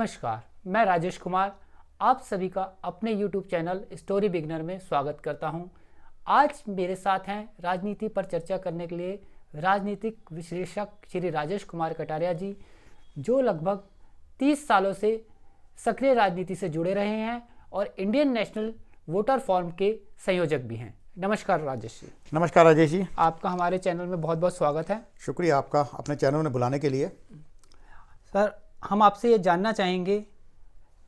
नमस्कार, मैं राजेश कुमार आप सभी का अपने YouTube चैनल स्टोरी बिगनर में स्वागत करता हूं। आज मेरे साथ हैं राजनीति पर चर्चा करने के लिए राजनीतिक विश्लेषक श्री राजेश कुमार कटारिया जी, जो लगभग 30 सालों से सक्रिय राजनीति से जुड़े रहे हैं और इंडियन नेशनल वोटर फोरम के संयोजक भी हैं। नमस्कार राजेश जी। नमस्कार राजेश जी, आपका हमारे चैनल में बहुत बहुत स्वागत है। शुक्रिया आपका अपने चैनल में बुलाने के लिए। सर, हम आपसे ये जानना चाहेंगे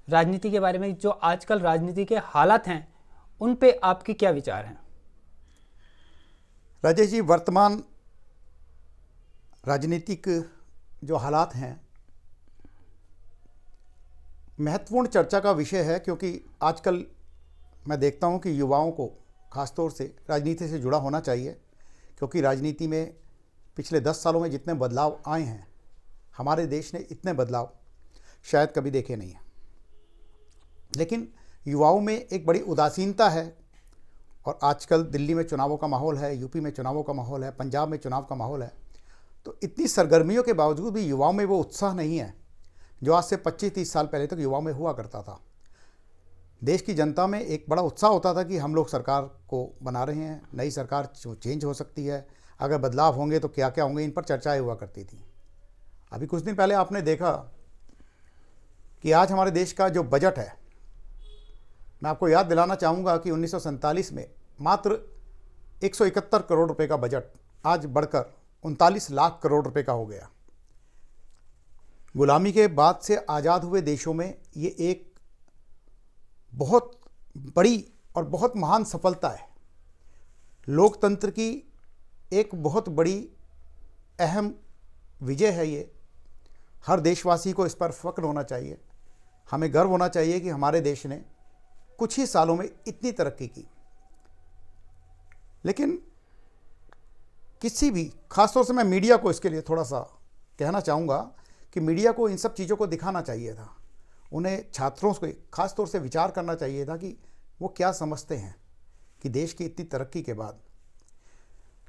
राजनीति के बारे में, जो आजकल राजनीति के हालात हैं उन पे आपके क्या विचार हैं? राजेश जी, वर्तमान राजनीतिक जो हालात हैं महत्वपूर्ण चर्चा का विषय है, क्योंकि आजकल मैं देखता हूं कि युवाओं को खासतौर से राजनीति से जुड़ा होना चाहिए, क्योंकि राजनीति में पिछले 10 सालों में जितने बदलाव आए हैं, हमारे देश ने इतने बदलाव शायद कभी देखे नहीं हैं। लेकिन युवाओं में एक बड़ी उदासीनता है, और आजकल दिल्ली में चुनावों का माहौल है, यूपी में चुनावों का माहौल है, पंजाब में चुनाव का माहौल है। तो इतनी सरगर्मियों के बावजूद भी युवाओं में वो उत्साह नहीं है जो आज से 25-30 साल पहले तक युवाओं में हुआ करता था। देश की जनता में एक बड़ा उत्साह होता था कि हम लोग सरकार को बना रहे हैं, नई सरकार चेंज हो सकती है, अगर बदलाव होंगे तो क्या क्या होंगे, इन पर चर्चाएं हुआ करती थी। अभी कुछ दिन पहले आपने देखा कि आज हमारे देश का जो बजट है, मैं आपको याद दिलाना चाहूँगा कि 1947 में मात्र 171 करोड़ रुपए का बजट आज बढ़कर 39 लाख करोड़ रुपए का हो गया। गुलामी के बाद से आज़ाद हुए देशों में ये एक बहुत बड़ी और बहुत महान सफलता है। लोकतंत्र की एक बहुत बड़ी अहम विजय है ये। हर देशवासी को इस पर फख्र होना चाहिए। हमें गर्व होना चाहिए कि हमारे देश ने कुछ ही सालों में इतनी तरक्की की। लेकिन किसी भी, खासतौर से मैं मीडिया को इसके लिए थोड़ा सा कहना चाहूँगा कि मीडिया को इन सब चीज़ों को दिखाना चाहिए था। उन्हें छात्रों से खासतौर से विचार करना चाहिए था कि वो क्या समझते हैं कि देश की इतनी तरक्की के बाद।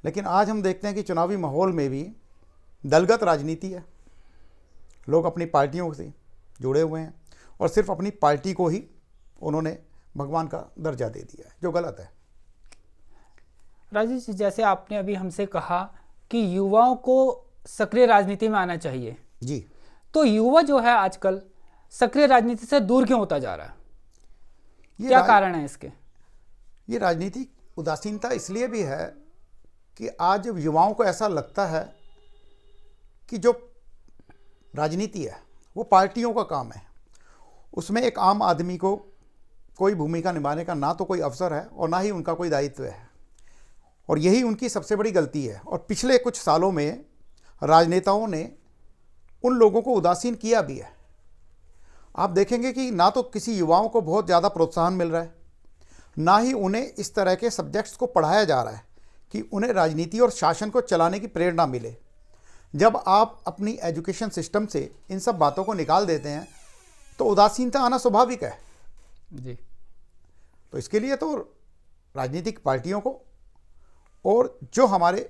लेकिन आज हम देखते हैं कि चुनावी माहौल में भी दलगत राजनीति है। लोग अपनी पार्टियों से जुड़े हुए हैं और सिर्फ अपनी पार्टी को ही उन्होंने भगवान का दर्जा दे दिया है, जो गलत है। राजेश जी, जैसे आपने अभी हमसे कहा कि युवाओं को सक्रिय राजनीति में आना चाहिए जी, तो युवा जो है आजकल सक्रिय राजनीति से दूर क्यों होता जा रहा है? क्या कारण है इसके? ये राजनीतिक उदासीनता इसलिए भी है कि आज युवाओं को ऐसा लगता है कि जो राजनीति है वो पार्टियों का काम है, उसमें एक आम आदमी को कोई भूमिका निभाने का ना तो कोई अवसर है और ना ही उनका कोई दायित्व है। और यही उनकी सबसे बड़ी गलती है। और पिछले कुछ सालों में राजनेताओं ने उन लोगों को उदासीन किया भी है। आप देखेंगे कि ना तो किसी युवाओं को बहुत ज़्यादा प्रोत्साहन मिल रहा है, ना ही उन्हें इस तरह के सब्जेक्ट्स को पढ़ाया जा रहा है कि उन्हें राजनीति और शासन को चलाने की प्रेरणा मिले। जब आप अपनी एजुकेशन सिस्टम से इन सब बातों को निकाल देते हैं तो उदासीनता आना स्वाभाविक है जी। तो इसके लिए तो राजनीतिक पार्टियों को और जो हमारे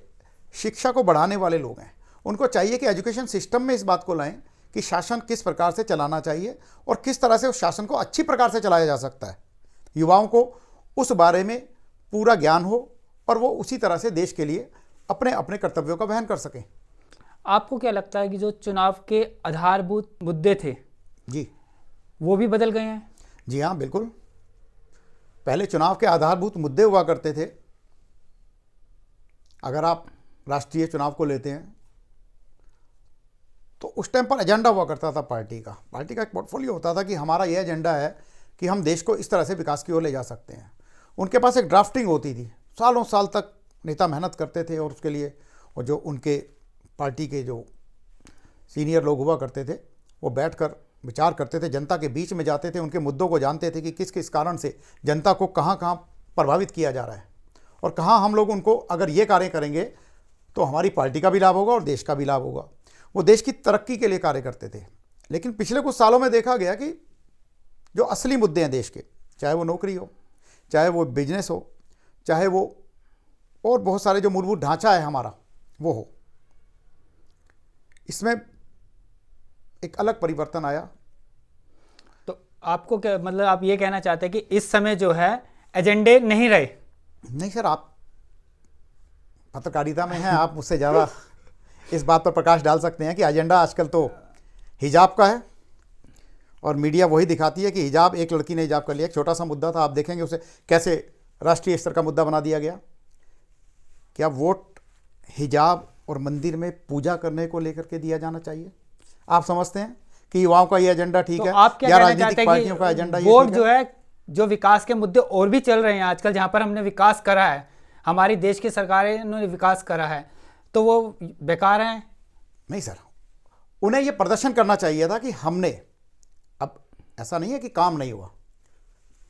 शिक्षा को बढ़ाने वाले लोग हैं उनको चाहिए कि एजुकेशन सिस्टम में इस बात को लाएं कि शासन किस प्रकार से चलाना चाहिए और किस तरह से उस शासन को अच्छी प्रकार से चलाया जा सकता है। युवाओं को उस बारे में पूरा ज्ञान हो और वो उसी तरह से देश के लिए अपने अपने कर्तव्यों का वहन कर सकें। आपको क्या लगता है कि जो चुनाव के आधारभूत मुद्दे थे जी, वो भी बदल गए हैं? जी हाँ, बिल्कुल। पहले चुनाव के आधारभूत मुद्दे हुआ करते थे। अगर आप राष्ट्रीय चुनाव को लेते हैं तो उस टाइम पर एजेंडा हुआ करता था पार्टी का एक पोर्टफोलियो होता था कि हमारा यह एजेंडा है कि हम देश को इस तरह से विकास की ओर ले जा सकते हैं। उनके पास एक ड्राफ्टिंग होती थी, सालों साल तक नेता मेहनत करते थे और उसके लिए, और जो उनके पार्टी के जो सीनियर लोग हुआ करते थे वो बैठकर विचार करते थे, जनता के बीच में जाते थे, उनके मुद्दों को जानते थे कि किस किस कारण से जनता को कहाँ कहाँ प्रभावित किया जा रहा है और कहाँ हम लोग उनको अगर ये कार्य करेंगे तो हमारी पार्टी का भी लाभ होगा और देश का भी लाभ होगा। वो देश की तरक्की के लिए कार्य करते थे। लेकिन पिछले कुछ सालों में देखा गया कि जो असली मुद्दे हैं देश के, चाहे वो नौकरी हो, चाहे वो बिजनेस हो, चाहे वो और बहुत सारे जो मूलभूत ढांचा है हमारा वो हो, इसमें एक अलग परिवर्तन आया आपको क्या मतलब, आप ये कहना चाहते हैं कि इस समय जो है एजेंडे नहीं रहे? नहीं सर, आप पत्रकारिता में हैं, आप मुझसे ज़्यादा इस बात पर प्रकाश डाल सकते हैं कि एजेंडा आजकल तो हिजाब का है, और मीडिया वही दिखाती है कि हिजाब, एक लड़की ने हिजाब कर लिया, एक छोटा सा मुद्दा था, आप देखेंगे उसे कैसे राष्ट्रीय स्तर का मुद्दा बना दिया गया। क्या वोट हिजाब और मंदिर में पूजा करने को लेकर के दिया जाना चाहिए? आप समझते हैं कि युवाओं का ये एजेंडा ठीक तो है, आप क्या या कहना राजनीतिक चाहते हैं पार्टियों का कि एजेंडा ये वोट ठीक जो है? है, जो विकास के मुद्दे और भी चल रहे हैं आजकल, जहां पर हमने विकास करा है, हमारी देश की सरकारें ने विकास करा है, तो वो बेकार हैं? नहीं सर, उन्हें ये प्रदर्शन करना चाहिए था कि हमने, अब ऐसा नहीं है कि काम नहीं हुआ,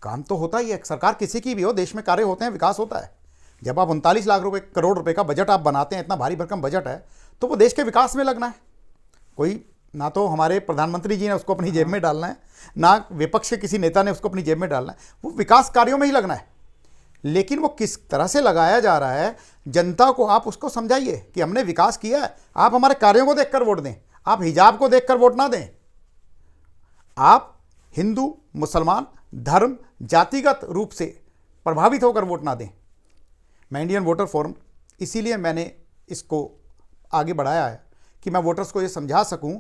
काम तो होता ही है, सरकार किसी की भी हो, देश में कार्य होते हैं, विकास होता है। जब आप 39 लाख रुपए करोड़ रुपए का बजट आप बनाते हैं, इतना भारी भरकम बजट है, तो वो देश के विकास में लगना है। कोई ना तो हमारे प्रधानमंत्री जी ने उसको अपनी जेब में डालना है, ना विपक्ष के किसी नेता ने उसको अपनी जेब में डालना है, वो विकास कार्यों में ही लगना है। लेकिन वो किस तरह से लगाया जा रहा है, जनता को आप उसको समझाइए कि हमने विकास किया है, आप हमारे कार्यों को देखकर वोट दें, आप हिजाब को देखकर वोट ना दें। आप हिंदू मुसलमान धर्म जातिगत रूप से प्रभावित होकर वोट ना दें। मैं इंडियन वोटर फोरम, इसीलिए मैंने इसको आगे बढ़ाया है कि मैं वोटर्स को ये समझा सकूं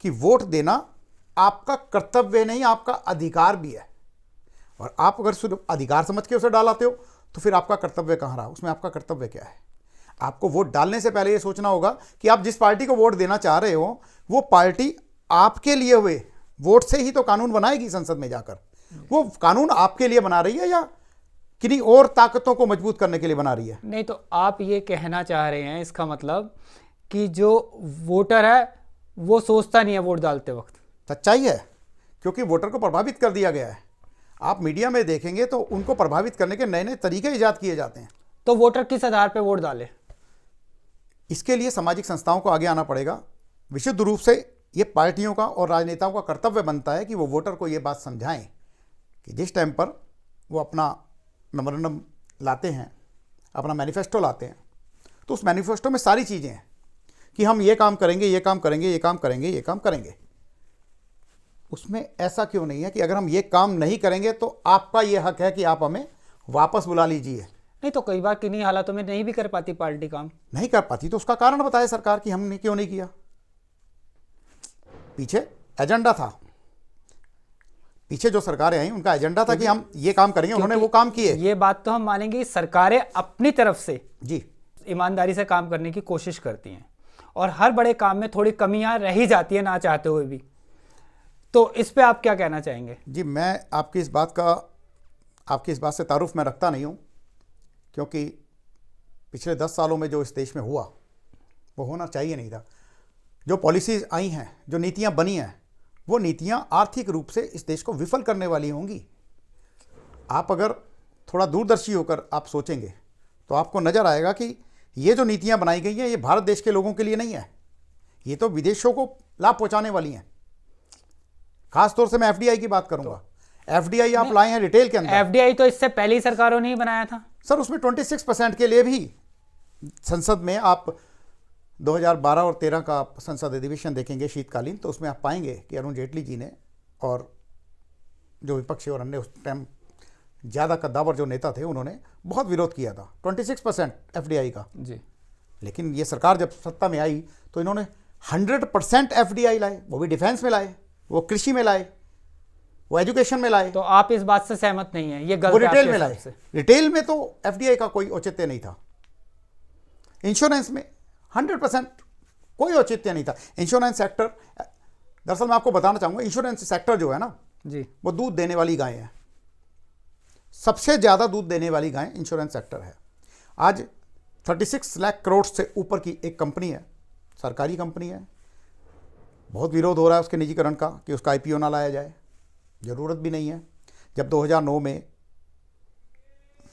कि वोट देना आपका कर्तव्य नहीं, आपका अधिकार भी है। और आप अगर सिर्फ अधिकार समझ के उसे डालाते हो तो फिर आपका कर्तव्य कहाँ रहा? उसमें आपका कर्तव्य क्या है? आपको वोट डालने से पहले ये सोचना होगा कि आप जिस पार्टी को वोट देना चाह रहे हो, वो पार्टी आपके लिए हुए वोट से ही तो कानून बनाएगी संसद में जाकर। वो कानून आपके लिए बना रही है या किन्हीं और ताकतों को मजबूत करने के लिए बना रही है? नहीं, तो आप ये कहना चाह रहे हैं इसका मतलब कि जो वोटर है वो सोचता नहीं है वोट डालते वक्त? सच्चाई है, क्योंकि वोटर को प्रभावित कर दिया गया है। आप मीडिया में देखेंगे तो उनको प्रभावित करने के नए नए तरीके इजाद किए जाते हैं। तो वोटर किस आधार पर वोट डाले? इसके लिए सामाजिक संस्थाओं को आगे आना पड़ेगा। विशुद्ध रूप से ये पार्टियों का और राजनेताओं का कर्तव्य बनता है कि वो वोटर को ये बात समझाएं कि जिस टाइम पर वो अपना मेमोरेंडम लाते हैं, अपना मैनिफेस्टो लाते हैं, तो उस मैनिफेस्टो में सारी चीज़ें हैं कि हम ये काम करेंगे, ये काम करेंगे, ये काम करेंगे, ये काम करेंगे। उसमें ऐसा क्यों नहीं है कि अगर हम ये काम नहीं करेंगे तो आपका ये हक है कि आप हमें वापस बुला लीजिए? नहीं, तो कई बार किन्हीं हालातों में नहीं भी कर पाती पार्टी काम। नहीं कर पाती तो उसका कारण बताए सरकार कि हमने क्यों नहीं किया। पीछे एजेंडा था, पीछे जो सरकारें आई उनका एजेंडा था कि हम ये काम करेंगे, उन्होंने वो काम किए। ये बात तो हम मानेंगे कि सरकारें अपनी तरफ से जी ईमानदारी से काम करने की कोशिश करती हैं, और हर बड़े काम में थोड़ी कमियां रह ही जाती है ना चाहते हुए भी। तो इस पे आप क्या कहना चाहेंगे? जी, मैं आपकी इस बात से तारुफ मैं रखता नहीं हूँ, क्योंकि पिछले 10 सालों में जो इस देश में हुआ वो होना चाहिए नहीं था। जो पॉलिसीज़ आई हैं, जो नीतियाँ बनी हैं, वो नीतियाँ आर्थिक रूप से इस देश को विफल करने वाली होंगी। आप अगर थोड़ा दूरदर्शी होकर आप सोचेंगे तो आपको नज़र आएगा कि ये जो नीतियाँ बनाई गई हैं ये भारत देश के लोगों के लिए नहीं है, ये तो विदेशों को लाभ पहुँचाने वाली हैं। खास तौर से मैं एफडीआई की बात करूँगा। एफडीआई आप लाए हैं रिटेल के अंदर। एफडीआई तो इससे पहली सरकारों ने ही बनाया था सर, उसमें 26% के लिए भी संसद में आप 2012 और 13 का संसद अधिवेशन देखेंगे शीतकालीन, तो उसमें आप पाएंगे कि अरुण जेटली जी ने और जो विपक्षी और अन्य उस टाइम ज़्यादा कद्दावर जो नेता थे उन्होंने बहुत विरोध किया था 26% एफडीआई का जी। लेकिन ये सरकार जब सत्ता में आई तो इन्होंने 100% एफडीआई लाए, वो भी डिफेंस में लाए, वो कृषि में लाए, वो एजुकेशन में लाए। तो आप इस बात से सहमत नहीं है? ये गलत वो है रिटेल आपके में हिसाब लाए। से? रिटेल में तो एफडीआई का कोई औचित्य नहीं था। इंश्योरेंस में 100% कोई औचित्य नहीं था। इंश्योरेंस सेक्टर, दरअसल मैं आपको बताना चाहूंगा, इंश्योरेंस सेक्टर जो है ना जी, वो दूध देने वाली गाय है। सबसे ज़्यादा दूध देने वाली गाय इंश्योरेंस सेक्टर है। आज 36 लाख करोड़ से ऊपर की एक कंपनी है, सरकारी कंपनी है। बहुत विरोध हो रहा है उसके निजीकरण का कि उसका आईपीओ ना लाया जाए, ज़रूरत भी नहीं है। जब 2009 में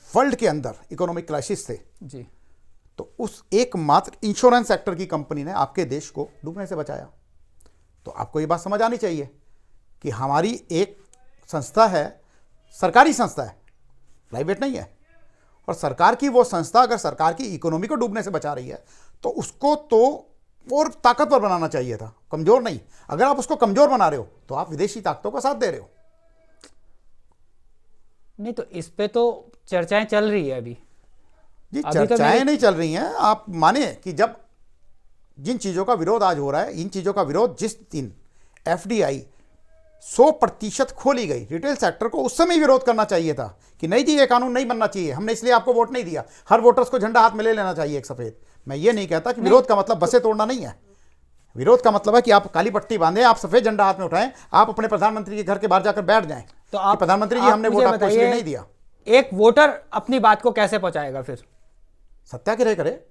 वर्ल्ड के अंदर इकोनॉमिक क्राइसिस थे जी, तो उस एकमात्र इंश्योरेंस सेक्टर की कंपनी ने आपके देश को डूबने से बचाया। तो आपको ये बात समझ आनी चाहिए कि हमारी एक संस्था है, सरकारी संस्था है, प्राइवेट नहीं है, और सरकार की वो संस्था अगर सरकार की इकोनॉमी को डूबने से बचा रही है तो उसको तो और ताकतवर बनाना चाहिए था, कमज़ोर नहीं। अगर आप उसको कमज़ोर बना रहे हो तो आप विदेशी ताकतों का साथ दे रहे हो। नहीं तो इस पे तो चर्चाएं चल रही है अभी। जी अभी तो चर्चाएं मेरी नहीं चल रही हैं। आप माने कि जब जिन चीज़ों का विरोध आज हो रहा है, इन चीज़ों का विरोध जिस दिन एफडीआई 100% खोली गई रिटेल सेक्टर को, उस समय विरोध करना चाहिए था कि नहीं जी ये कानून नहीं बनना चाहिए, हमने इसलिए आपको वोट नहीं दिया। हर वोटर्स को झंडा हाथ में ले लेना चाहिए एक सफेद। मैं ये नहीं कहता कि विरोध का मतलब बसें तोड़ना नहीं है। विरोध का मतलब है कि आप काली पट्टी बांधें, आप सफेद झंडा हाथ में उठाएं, आप अपने प्रधानमंत्री के घर के बाहर जाकर बैठ जाएं तो कि आप प्रधानमंत्री जी हमने मुझे वोट आपको इसलिए बताइए, नहीं दिया। एक वोटर अपनी बात को कैसे पहुंचाएगा फिर? सत्याग्रह करे।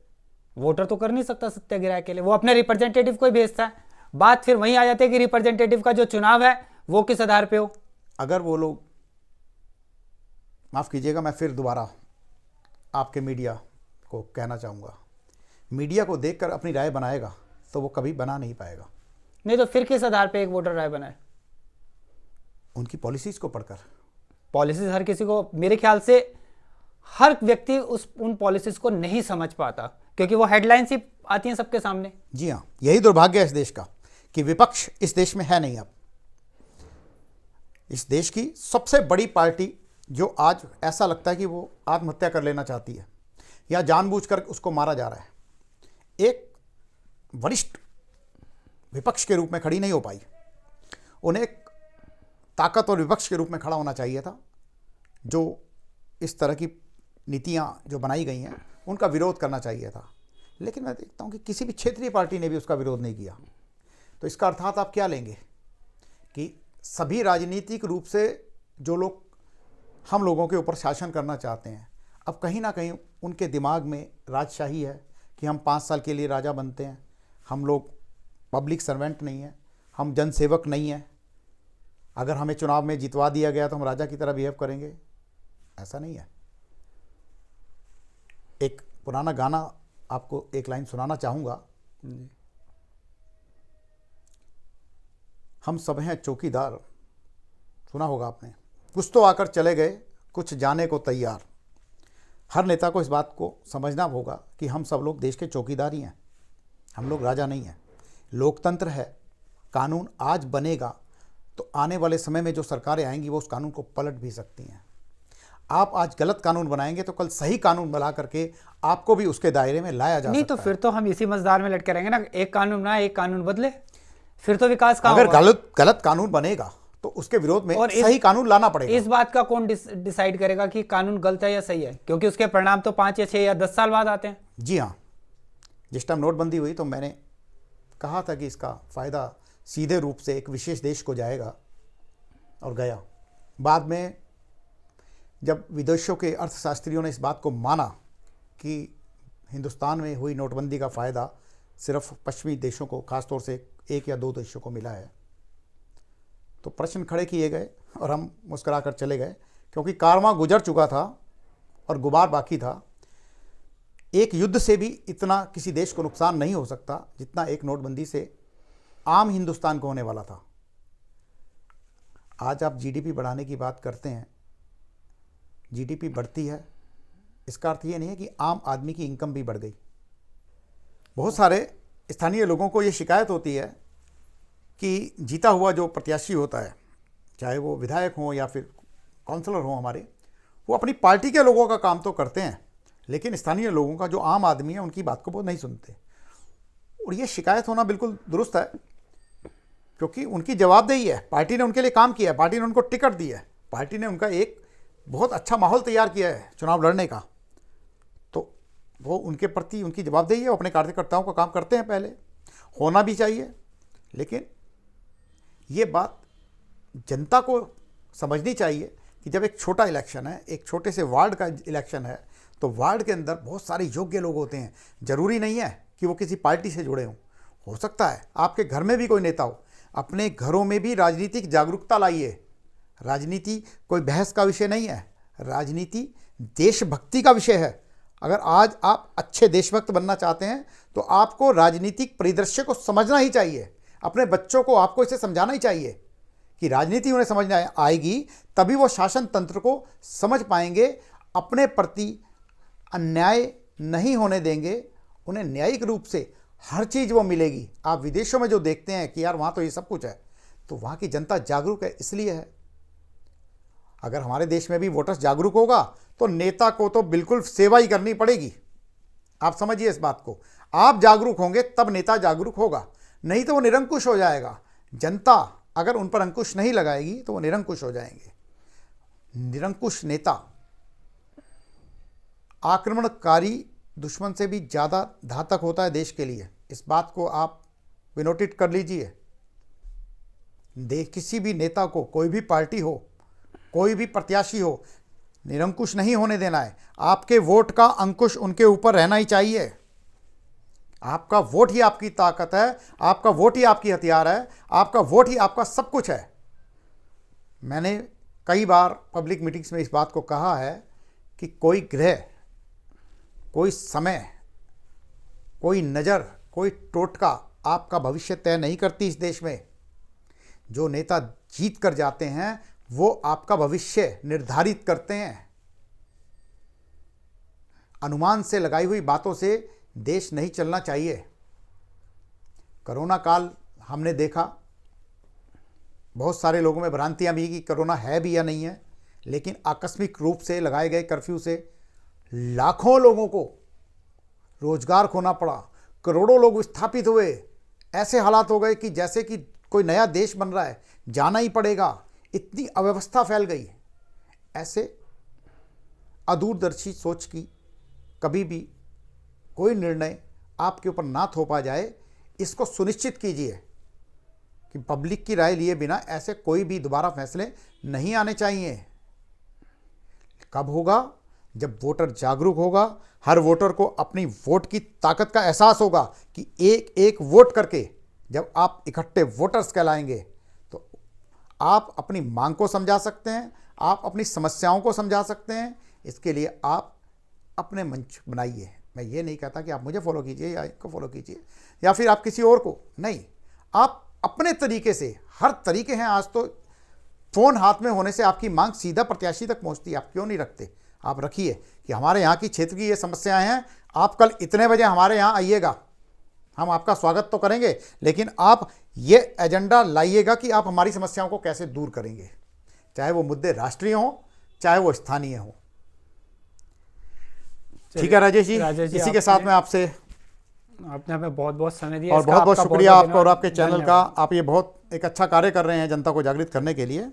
वोटर तो कर नहीं सकता सत्याग्रह के लिए, वो अपने रिप्रेजेंटेटिव को ही भेजता है। बात फिर वहीं आ जाती है कि रिप्रेजेंटेटिव का जो चुनाव है वो किस आधार पे हो। अगर वो लोग, माफ़ कीजिएगा मैं फिर दोबारा आपके मीडिया को कहना चाहूँगा, मीडिया को देखकर अपनी राय बनाएगा तो वो कभी बना नहीं पाएगा। नहीं तो फिर किस आधार पे एक वोटर राय बनाए? उनकी पॉलिसीज़ को पढ़कर। पॉलिसीज हर किसी को, मेरे ख्याल से हर व्यक्ति उन पॉलिसीज को नहीं समझ पाता, क्योंकि वो हेडलाइंस ही आती हैं सबके सामने। जी हाँ, यही दुर्भाग्य है इस देश का कि विपक्ष इस देश में है नहीं। अब इस देश की सबसे बड़ी पार्टी जो आज ऐसा लगता है कि वो आत्महत्या कर लेना चाहती है या जानबूझकर उसको मारा जा रहा है, एक वरिष्ठ विपक्ष के रूप में खड़ी नहीं हो पाई। उन्हें एक ताकत और विपक्ष के रूप में खड़ा होना चाहिए था। जो इस तरह की नीतियां जो बनाई गई हैं उनका विरोध करना चाहिए था, लेकिन मैं देखता हूं कि किसी भी क्षेत्रीय पार्टी ने भी उसका विरोध नहीं किया। तो इसका अर्थात आप क्या लेंगे कि सभी राजनीतिक रूप से जो लोग हम लोगों के ऊपर शासन करना चाहते हैं, अब कहीं ना कहीं उनके दिमाग में राजशाही है कि हम 5 साल के लिए राजा बनते हैं, हम लोग पब्लिक सर्वेंट नहीं हैं, हम जनसेवक नहीं हैं, अगर हमें चुनाव में जितवा दिया गया तो हम राजा की तरह बिहेव करेंगे। ऐसा नहीं है। एक पुराना गाना आपको एक लाइन सुनाना चाहूँगा। हम सब हैं चौकीदार, सुना होगा आपने। कुछ तो आकर चले गए, कुछ जाने को तैयार। हर नेता को इस बात को समझना होगा कि हम सब लोग देश के चौकीदार ही हैं, हम लोग राजा नहीं हैं। लोकतंत्र है, कानून आज बनेगा तो आने वाले समय में जो सरकारें आएंगी वो उस कानून को पलट भी सकती हैं। आप आज गलत कानून बनाएंगे तो कल सही कानून बना करके आपको भी उसके दायरे में लाया जा नहीं सकता तो फिर तो हम इसी मजदार में लटके रहेंगे ना। एक कानून बनाए, एक कानून बदले, फिर तो विकास कहाँ अगर होगा? गलत कानून बनेगा तो उसके विरोध में और सही कानून लाना पड़ेगा। इस बात का कौन डिसाइड करेगा कि कानून गलत है या सही है? क्योंकि उसके परिणाम तो 5 या 6 या 10 साल बाद आते हैं। जी हाँ, जिस टाइम नोटबंदी हुई तो मैंने कहा था कि इसका फ़ायदा सीधे रूप से एक विशेष देश को जाएगा, और गया। बाद में जब विदेशों के अर्थशास्त्रियों ने इस बात को माना कि हिंदुस्तान में हुई नोटबंदी का फ़ायदा सिर्फ पश्चिमी देशों को, ख़ासतौर से 1 या 2 देशों को मिला है, तो प्रश्न खड़े किए गए और हम मुस्कुराकर चले गए, क्योंकि कारवां गुजर चुका था और गुबार बाकी था। एक युद्ध से भी इतना किसी देश को नुकसान नहीं हो सकता जितना एक नोटबंदी से आम हिंदुस्तान को होने वाला था। आज आप जीडीपी बढ़ाने की बात करते हैं, जीडीपी बढ़ती है, इसका अर्थ ये नहीं है कि आम आदमी की इनकम भी बढ़ गई। बहुत सारे स्थानीय लोगों को ये शिकायत होती है कि जीता हुआ जो प्रत्याशी होता है, चाहे वो विधायक हों या फिर काउंसलर हों हमारे, वो अपनी पार्टी के लोगों का काम तो करते हैं, लेकिन स्थानीय लोगों का, जो आम आदमी है, उनकी बात को वो नहीं सुनते। और ये शिकायत होना बिल्कुल दुरुस्त है, क्योंकि उनकी जवाबदेही है। पार्टी ने उनके लिए काम किया है, पार्टी ने उनको टिकट दी है, पार्टी ने उनका एक बहुत अच्छा माहौल तैयार किया है चुनाव लड़ने का, तो वो उनके प्रति उनकी जवाबदेही है। वो अपने कार्यकर्ताओं का काम करते हैं, पहले होना भी चाहिए। लेकिन ये बात जनता को समझनी चाहिए कि जब एक छोटा इलेक्शन है, एक छोटे से वार्ड का इलेक्शन है, तो वार्ड के अंदर बहुत सारे योग्य लोग होते हैं। ज़रूरी नहीं है कि वो किसी पार्टी से जुड़े हों, हो सकता है आपके घर में भी कोई नेता हो। अपने घरों में भी राजनीतिक जागरूकता लाइए। राजनीति कोई बहस का विषय नहीं है, राजनीति देशभक्ति का विषय है। अगर आज आप अच्छे देशभक्त बनना चाहते हैं तो आपको राजनीतिक परिदृश्य को समझना ही चाहिए। अपने बच्चों को आपको इसे समझाना ही चाहिए कि राजनीति उन्हें समझ में आएगी, तभी वो शासन तंत्र को समझ पाएंगे, अपने प्रति अन्याय नहीं होने देंगे, उन्हें न्यायिक रूप से हर चीज़ वो मिलेगी। आप विदेशों में जो देखते हैं कि यार वहाँ तो ये सब कुछ है, तो वहाँ की जनता जागरूक है, इसलिए है। अगर हमारे देश में भी वोटर्स जागरूक होगा तो नेता को तो बिल्कुल सेवा ही करनी पड़ेगी। आप समझिए इस बात को। आप जागरूक होंगे तब नेता जागरूक होगा, नहीं तो वो निरंकुश हो जाएगा। जनता अगर उन पर अंकुश नहीं लगाएगी तो वो निरंकुश हो जाएंगे। निरंकुश नेता आक्रमणकारी दुश्मन से भी ज़्यादा घातक होता है देश के लिए। इस बात को आप विनोटेड कर लीजिए। किसी भी नेता को, कोई भी पार्टी हो, कोई भी प्रत्याशी हो, निरंकुश नहीं होने देना है। आपके वोट का अंकुश उनके ऊपर रहना ही चाहिए। आपका वोट ही आपकी ताकत है, आपका वोट ही आपकी हथियार है, आपका वोट ही आपका सब कुछ है। मैंने कई बार पब्लिक मीटिंग्स में इस बात को कहा है कि कोई ग्रह, कोई समय, कोई नज़र, कोई टोटका आपका भविष्य तय नहीं करती इस देश में। जो नेता जीत कर जाते हैं वो आपका भविष्य निर्धारित करते हैं। अनुमान से लगाई हुई बातों से देश नहीं चलना चाहिए। कोरोना काल हमने देखा, बहुत सारे लोगों में भ्रांतियां भी कि कोरोना है भी या नहीं है, लेकिन आकस्मिक रूप से लगाए गए कर्फ्यू से लाखों लोगों को रोजगार खोना पड़ा, करोड़ों लोग विस्थापित हुए। ऐसे हालात हो गए कि जैसे कि कोई नया देश बन रहा है, जाना ही पड़ेगा, इतनी अव्यवस्था फैल गई। ऐसे अदूरदर्शी सोच की कभी भी कोई निर्णय आपके ऊपर ना थोपा जाए, इसको सुनिश्चित कीजिए कि पब्लिक की राय लिए बिना ऐसे कोई भी दोबारा फैसले नहीं आने चाहिए। कब होगा? जब वोटर जागरूक होगा, हर वोटर को अपनी वोट की ताकत का एहसास होगा कि एक एक वोट करके जब आप इकट्ठे वोटर्स कहलाएंगे तो आप अपनी मांग को समझा सकते हैं, आप अपनी समस्याओं को समझा सकते हैं। इसके लिए आप अपने मंच बनाइए। मैं ये नहीं कहता कि आप मुझे फॉलो कीजिए या इनको फॉलो कीजिए या फिर आप किसी और को, नहीं, आप अपने तरीके से, हर तरीके हैं। आज तो फ़ोन हाथ में होने से आपकी मांग सीधा प्रत्याशी तक पहुंचती है। आप क्यों नहीं रखते? आप रखिए कि हमारे यहाँ की क्षेत्र की ये समस्याएं हैं, आप कल इतने बजे हमारे यहाँ आइएगा, हम आपका स्वागत तो करेंगे, लेकिन आप ये एजेंडा लाइएगा कि आप हमारी समस्याओं को कैसे दूर करेंगे, चाहे वो मुद्दे राष्ट्रीय हों, चाहे वो स्थानीय हों। ठीक है राजेश जी, इसी के साथ में आपसे आपने हमें बहुत बहुत समय दिया और बहुत बहुत शुक्रिया आपका और आपके चैनल का। आप ये बहुत एक अच्छा कार्य कर रहे हैं जनता को जागृत करने के लिए।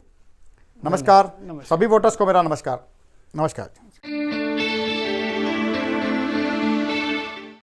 नमस्कार। सभी वोटर्स को मेरा नमस्कार।